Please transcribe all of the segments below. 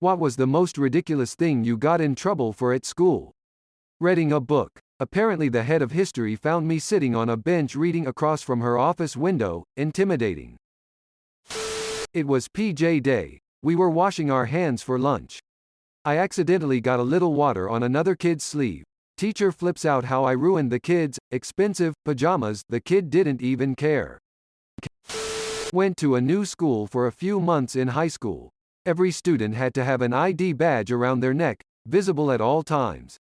What was the most ridiculous thing you got in trouble for at school? Reading a book. Apparently the head of history found me sitting on a bench reading across from her office window, intimidating. It was PJ day. We were washing our hands for lunch. I accidentally got a little water on another kid's sleeve. Teacher flips out how I ruined the kid's expensive pajamas. The kid didn't even care. Went to a new school for a few months in high school. Every student had to have an ID badge around their neck, visible at all times.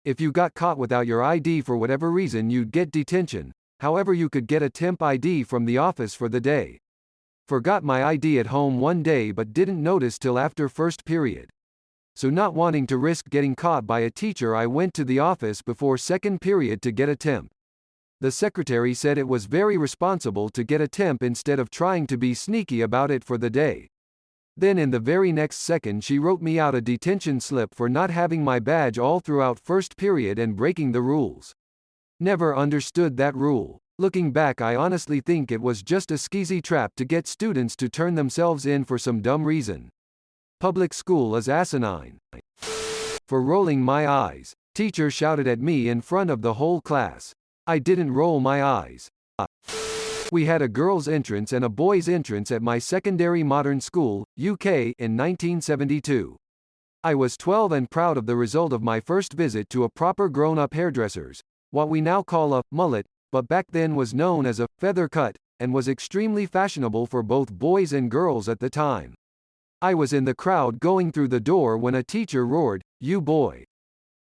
If you got caught without your ID for whatever reason, you'd get detention. However, you could get a temp ID from the office for the day. Forgot my ID at home one day but didn't notice till after first period. So not wanting to risk getting caught by a teacher, I went to the office before second period to get a temp. The secretary said it was very responsible to get a temp instead of trying to be sneaky about it for the day. Then in the very next second she wrote me out a detention slip for not having my badge all throughout first period and breaking the rules. Never understood that rule. Looking back, I honestly think it was just a skeezy trap to get students to turn themselves in for some dumb reason. Public school is asinine. For rolling my eyes. Teacher shouted at me in front of the whole class. I didn't roll my eyes. We had a girls' entrance and a boys' entrance at my secondary modern school, UK, in 1972. I was 12 and proud of the result of my first visit to a proper grown-up hairdresser's, what we now call a mullet, but back then was known as a feather cut, and was extremely fashionable for both boys and girls at the time. I was in the crowd going through the door when a teacher roared, "You boy!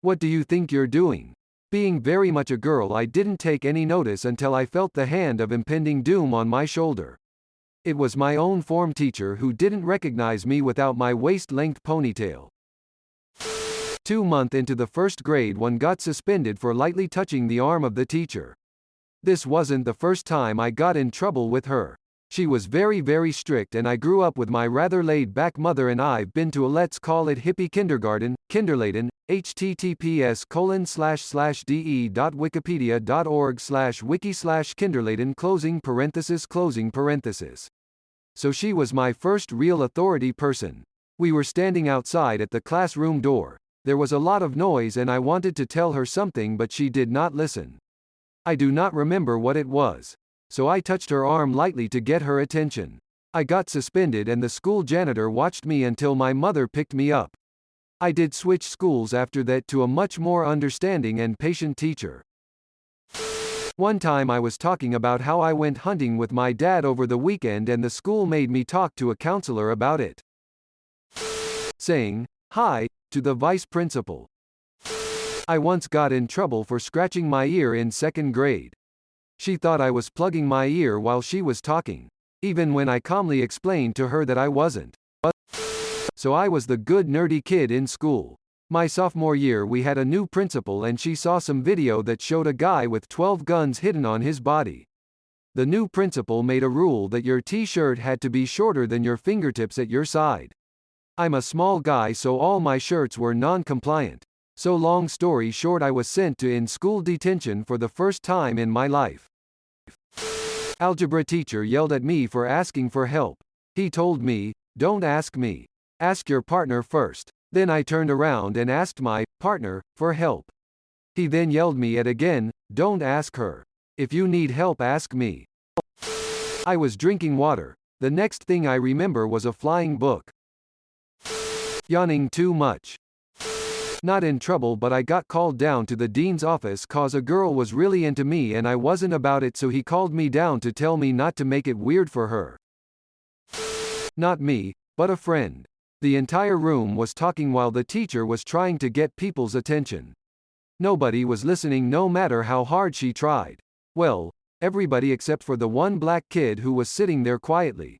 What do you think you're doing?" Being very much a girl, I didn't take any notice until I felt the hand of impending doom on my shoulder. It was my own form teacher who didn't recognize me without my waist-length ponytail. 2 months into the first grade, one got suspended for lightly touching the arm of the teacher. This wasn't the first time I got in trouble with her. She was very strict, and I grew up with my rather laid-back mother, and I've been to a let's call it hippie kindergarten, Kinderladen, https://de.wikipedia.org/wiki/kinderladen . So she was my first real authority person. We were standing outside at the classroom door. There was a lot of noise and I wanted to tell her something, but she did not listen. I do not remember what it was. So I touched her arm lightly to get her attention. I got suspended and the school janitor watched me until my mother picked me up. I did switch schools after that to a much more understanding and patient teacher. One time I was talking about how I went hunting with my dad over the weekend and the school made me talk to a counselor about it. Saying, "Hi," to the vice principal. I once got in trouble for scratching my ear in second grade. She thought I was plugging my ear while she was talking, even when I calmly explained to her that I wasn't. So I was the good nerdy kid in school. My sophomore year we had a new principal and she saw some video that showed a guy with 12 guns hidden on his body. The new principal made a rule that your t-shirt had to be shorter than your fingertips at your side. I'm a small guy, so all my shirts were non-compliant. So long story short, I was sent to in-school detention for the first time in my life. Algebra teacher yelled at me for asking for help. He told me, "Don't ask me. Ask your partner first." Then I turned around and asked my partner for help. He then yelled me at again, "Don't ask her. If you need help, ask me." I was drinking water. The next thing I remember was a flying book. Yawning too much. Not in trouble, but I got called down to the dean's office cause a girl was really into me and I wasn't about it, so he called me down to tell me not to make it weird for her. Not me, but a friend. The entire room was talking while the teacher was trying to get people's attention. Nobody was listening no matter how hard she tried. Well, everybody except for the one black kid who was sitting there quietly.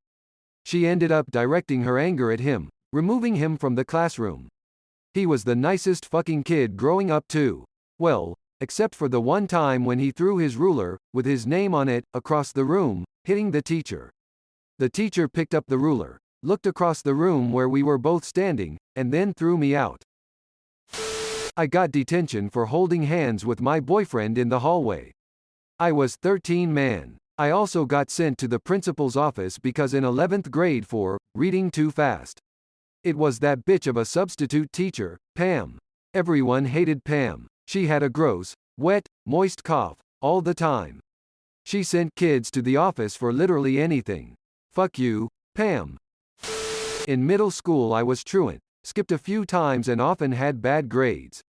She ended up directing her anger at him, removing him from the classroom. He was the nicest fucking kid growing up too. Well, except for the one time when he threw his ruler, with his name on it, across the room, hitting the teacher. The teacher picked up the ruler, looked across the room where we were both standing, and then threw me out. I got detention for holding hands with my boyfriend in the hallway. I was 13, man. I also got sent to the principal's office because in 11th grade for reading too fast. It was that bitch of a substitute teacher, Pam. Everyone hated Pam. She had a gross, wet, moist cough, all the time. She sent kids to the office for literally anything. Fuck you, Pam. In middle school I was truant, skipped a few times and often had bad grades.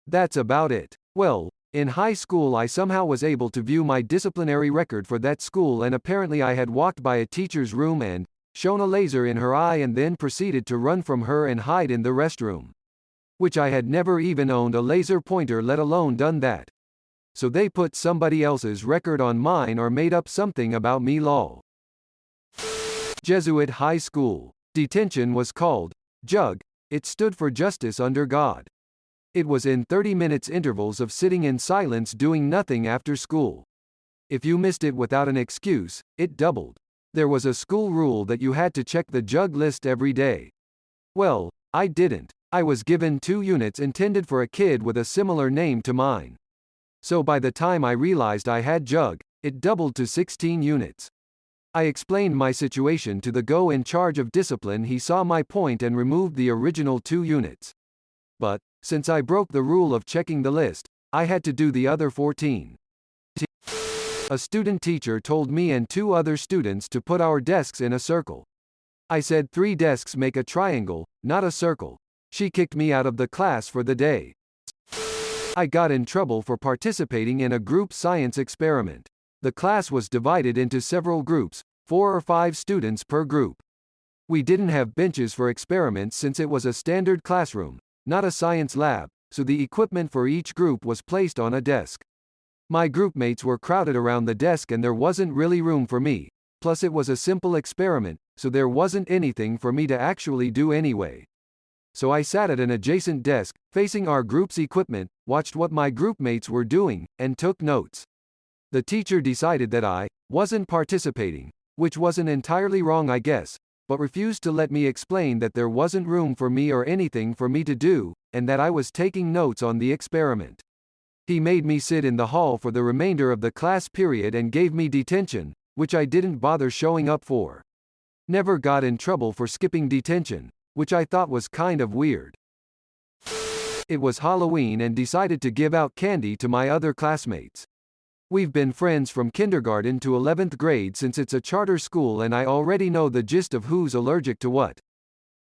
That's about it. Well, in high school I somehow was able to view my disciplinary record for that school, and apparently I had walked by a teacher's room and shone a laser in her eye and then proceeded to run from her and hide in the restroom. Which I had never even owned a laser pointer, let alone done that. So they put somebody else's record on mine or made up something about me, lol. Jesuit High School. Detention was called JUG. It stood for Justice Under God. It was in 30 minutes intervals of sitting in silence doing nothing after school. If you missed it without an excuse, it doubled. There was a school rule that you had to check the JUG list every day. Well, I didn't. I was given 2 units intended for a kid with a similar name to mine. So by the time I realized I had JUG, it doubled to 16 units. I explained my situation to the go in charge of discipline. He saw my point and removed the original 2 units. But, since I broke the rule of checking the list, I had to do the other 14. A student teacher told me and 2 other students to put our desks in a circle. I said 3 desks make a triangle, not a circle. She kicked me out of the class for the day. I got in trouble for participating in a group science experiment. The class was divided into several groups, 4 or 5 students per group. We didn't have benches for experiments since it was a standard classroom, not a science lab, so the equipment for each group was placed on a desk. My groupmates were crowded around the desk and there wasn't really room for me, plus it was a simple experiment, so there wasn't anything for me to actually do anyway. So I sat at an adjacent desk, facing our group's equipment, watched what my groupmates were doing, and took notes. The teacher decided that I wasn't participating, which wasn't entirely wrong I guess, but refused to let me explain that there wasn't room for me or anything for me to do, and that I was taking notes on the experiment. He made me sit in the hall for the remainder of the class period and gave me detention, which I didn't bother showing up for. Never got in trouble for skipping detention, which I thought was kind of weird. It was Halloween and decided to give out candy to my other classmates. We've been friends from kindergarten to 11th grade since it's a charter school and I already know the gist of who's allergic to what.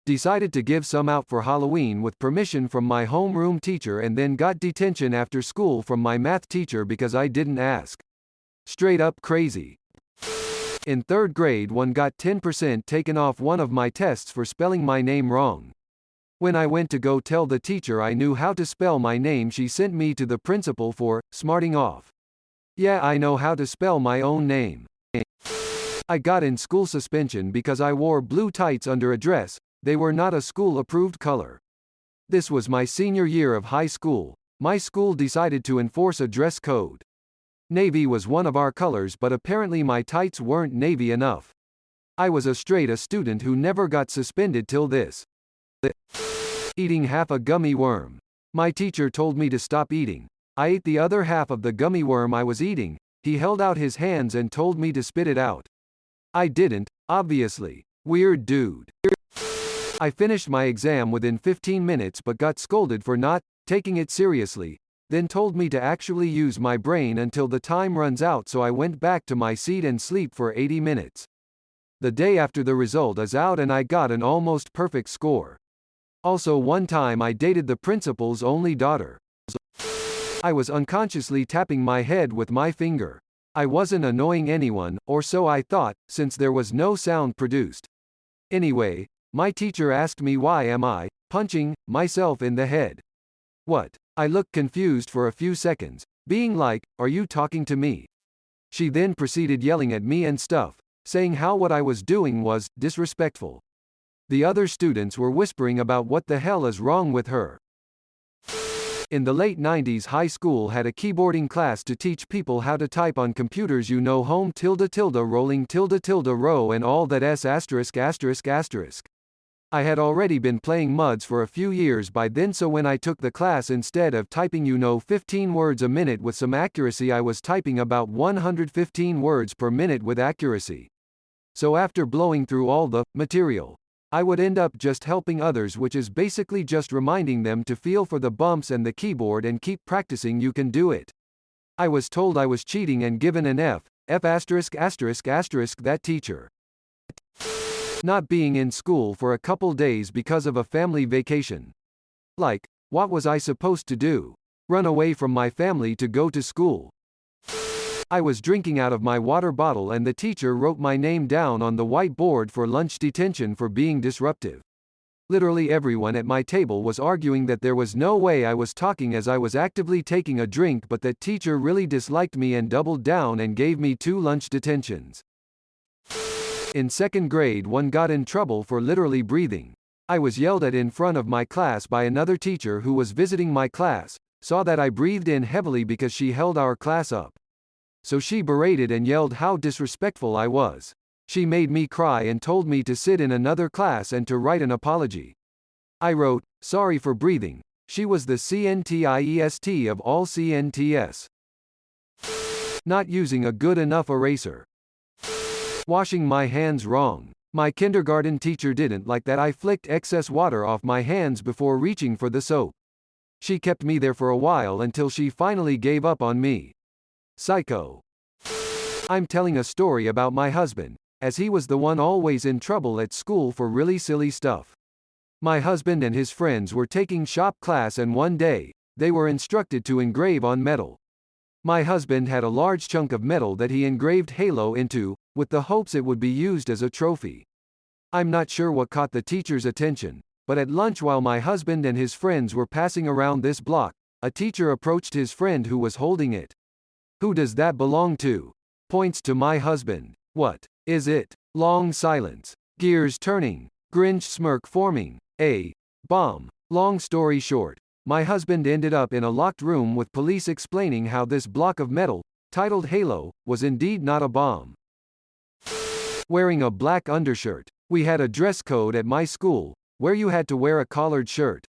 Decided to give some out for Halloween with permission from my homeroom teacher and then got detention after school from my math teacher because I didn't ask. Straight up crazy. In 3rd grade, one got 10% taken off one of my tests for spelling my name wrong. When I went to go tell the teacher I knew how to spell my name, she sent me to the principal for smarting off. Yeah, I know how to spell my own name. I got in school suspension because I wore blue tights under a dress. They were not a school-approved color. This was my senior year of high school. My school decided to enforce a dress code. Navy was one of our colors, but apparently my tights weren't navy enough. I was a student who never got suspended till this. Eating half a gummy worm. My teacher told me to stop eating. I ate the other half of the gummy worm I was eating. He held out his hands and told me to spit it out. I didn't, obviously. Weird dude. I finished my exam within 15 minutes but got scolded for not taking it seriously, then told me to actually use my brain until the time runs out, so I went back to my seat and sleep for 80 minutes. The day after the result is out and I got an almost perfect score. Also, one time I dated the principal's only daughter. I was unconsciously tapping my head with my finger. I wasn't annoying anyone, or so I thought, since there was no sound produced. Anyway, my teacher asked me why am I punching myself in the head. What? I looked confused for a few seconds, being like, are you talking to me? She then proceeded yelling at me and stuff, saying how what I was doing was disrespectful. The other students were whispering about what the hell is wrong with her. In the late 90s, high school had a keyboarding class to teach people how to type on computers, you know, home tilde tilde rolling tilde tilde row and all that s asterisk asterisk asterisk. I had already been playing MUDs for a few years by then, so when I took the class, instead of typing 15 words a minute with some accuracy, I was typing about 115 words per minute with accuracy. So after blowing through all the material, I would end up just helping others, which is basically just reminding them to feel for the bumps and the keyboard and keep practicing, you can do it. I was told I was cheating and given an F, F asterisk asterisk asterisk that teacher. Not being in school for a couple days because of a family vacation. Like, what was I supposed to do? Run away from my family to go to school? I was drinking out of my water bottle and the teacher wrote my name down on the whiteboard for lunch detention for being disruptive. Literally everyone at my table was arguing that there was no way I was talking as I was actively taking a drink, but that teacher really disliked me and doubled down and gave me 2 lunch detentions. In 2nd grade, one got in trouble for literally breathing. I was yelled at in front of my class by another teacher who was visiting my class, saw that I breathed in heavily because she held our class up. So she berated and yelled how disrespectful I was. She made me cry and told me to sit in another class and to write an apology. I wrote, "Sorry for breathing." She was the CNTIEST of all CNTS. Not using a good enough eraser. Washing my hands wrong. My kindergarten teacher didn't like that I flicked excess water off my hands before reaching for the soap. She kept me there for a while until she finally gave up on me. Psycho. I'm telling a story about my husband, as he was the one always in trouble at school for really silly stuff. My husband and his friends were taking shop class and one day, they were instructed to engrave on metal. My husband had a large chunk of metal that he engraved Halo into, with the hopes it would be used as a trophy. I'm not sure what caught the teacher's attention, but at lunch while my husband and his friends were passing around this block, a teacher approached his friend who was holding it. "Who does that belong to?" Points to my husband. "What is it?" Long silence. Gears turning. Grinch smirk forming. A bomb. Long story short, my husband ended up in a locked room with police explaining how this block of metal, titled Halo, was indeed not a bomb. Wearing a black undershirt. We had a dress code at my school, where you had to wear a collared shirt.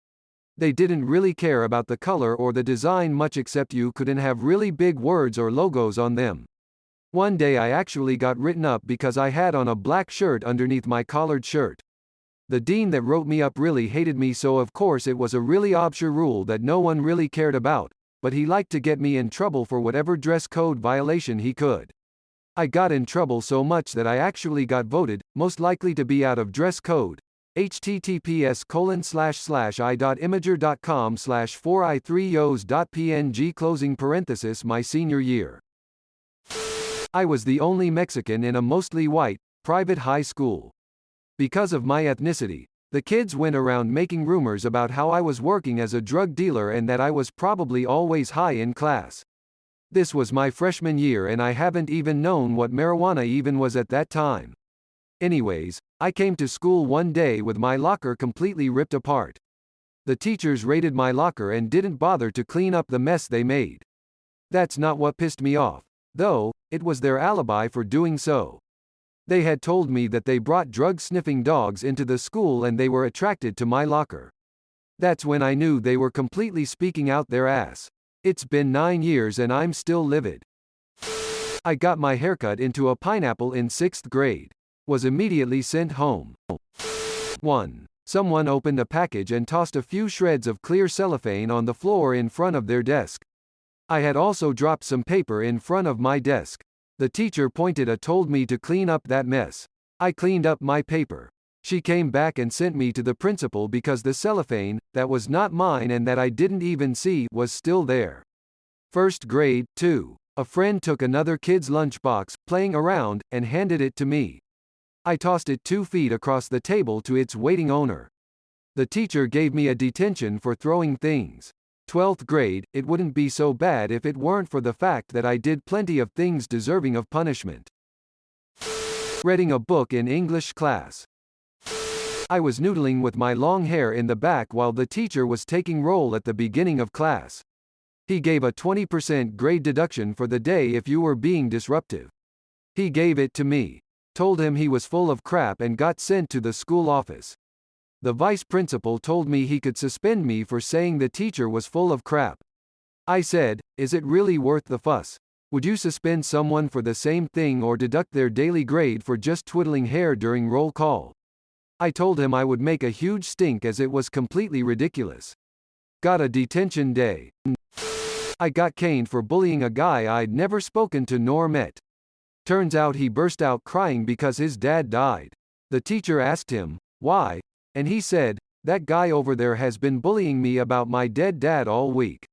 They didn't really care about the color or the design much, except you couldn't have really big words or logos on them. One day I actually got written up because I had on a black shirt underneath my collared shirt. The dean that wrote me up really hated me, so of course it was a really obscure rule that no one really cared about, but he liked to get me in trouble for whatever dress code violation he could. I got in trouble so much that I actually got voted most likely to be out of dress code. https://i.imager.com/4i3yos.png my senior year. I was the only Mexican in a mostly white, private high school. Because of my ethnicity, the kids went around making rumors about how I was working as a drug dealer and that I was probably always high in class. This was my freshman year and I haven't even known what marijuana even was at that time. Anyways, I came to school one day with my locker completely ripped apart. The teachers raided my locker and didn't bother to clean up the mess they made. That's not what pissed me off, though, it was their alibi for doing so. They had told me that they brought drug-sniffing dogs into the school and they were attracted to my locker. That's when I knew they were completely speaking out their ass. It's been 9 years and I'm still livid. I got my haircut into a pineapple in 6th grade. Was immediately sent home. 1. Someone opened a package and tossed a few shreds of clear cellophane on the floor in front of their desk. I had also dropped some paper in front of my desk. The teacher told me to clean up that mess. I cleaned up my paper. She came back and sent me to the principal because the cellophane, that was not mine and that I didn't even see, was still there. 1st grade, 2. A friend took another kid's lunchbox, playing around, and handed it to me. I tossed it 2 feet across the table to its waiting owner. The teacher gave me a detention for throwing things. 12th grade, it wouldn't be so bad if it weren't for the fact that I did plenty of things deserving of punishment. Reading a book in English class. I was noodling with my long hair in the back while the teacher was taking roll at the beginning of class. He gave a 20% grade deduction for the day if you were being disruptive. He gave it to me. Told him he was full of crap and got sent to the school office. The vice principal told me he could suspend me for saying the teacher was full of crap. I said, "Is it really worth the fuss? Would you suspend someone for the same thing or deduct their daily grade for just twiddling hair during roll call?" I told him I would make a huge stink as it was completely ridiculous. Got a detention day. I got caned for bullying a guy I'd never spoken to nor met. Turns out he burst out crying because his dad died. The teacher asked him, why, and he said, that guy over there has been bullying me about my dead dad all week.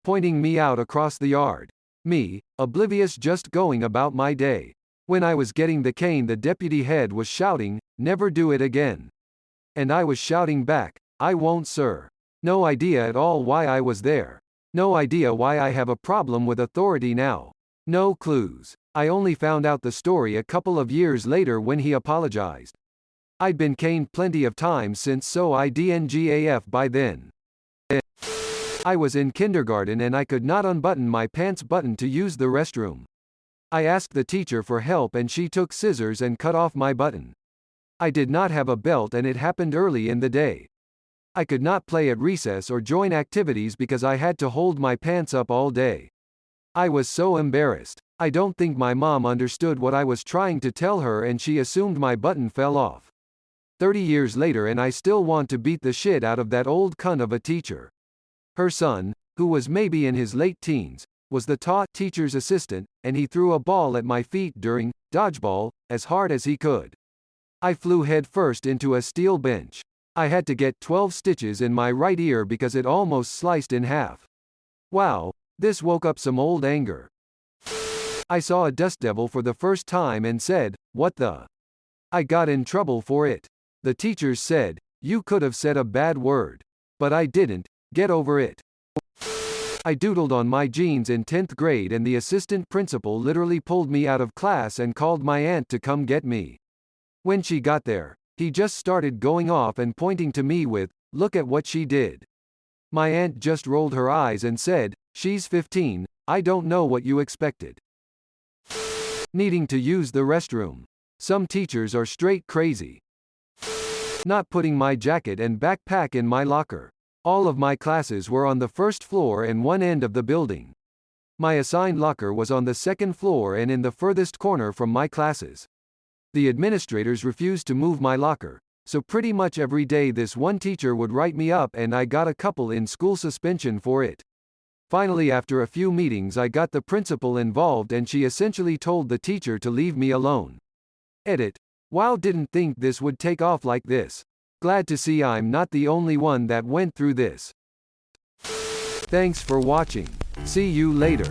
Pointing me out across the yard. Me, oblivious, just going about my day. When I was getting the cane, the deputy head was shouting, never do it again. And I was shouting back, I won't, sir. No idea at all why I was there. No idea why I have a problem with authority now. No clues. I only found out the story a couple of years later when he apologized. I'd been caned plenty of times since, so I DNGAF by then. I was in kindergarten and I could not unbutton my pants button to use the restroom. I asked the teacher for help and she took scissors and cut off my button. I did not have a belt and it happened early in the day. I could not play at recess or join activities because I had to hold my pants up all day. I was so embarrassed. I don't think my mom understood what I was trying to tell her and she assumed my button fell off. 30 years later and I still want to beat the shit out of that old cunt of a teacher. Her son, who was maybe in his late teens, was the teacher's assistant, and he threw a ball at my feet during dodgeball as hard as he could. I flew head first into a steel bench. I had to get 12 stitches in my right ear because it almost sliced in half. Wow, this woke up some old anger. I saw a dust devil for the first time and said, what the? I got in trouble for it. The teachers said, you could have said a bad word. But I didn't, get over it. I doodled on my jeans in 10th grade and the assistant principal literally pulled me out of class and called my aunt to come get me. When she got there, he just started going off and pointing to me with, look at what she did. My aunt just rolled her eyes and said, she's 15, I don't know what you expected. Needing to use the restroom. Some teachers are straight crazy. Not putting my jacket and backpack in my locker. All of my classes were on the first floor and one end of the building. My assigned locker was on the second floor and in the furthest corner from my classes. The administrators refused to move my locker, so pretty much every day this one teacher would write me up and I got a couple in school suspension for it. Finally, after a few meetings, I got the principal involved and she essentially told the teacher to leave me alone. Edit. Wow, didn't think this would take off like this. Glad to see I'm not the only one that went through this. Thanks for watching. See you later.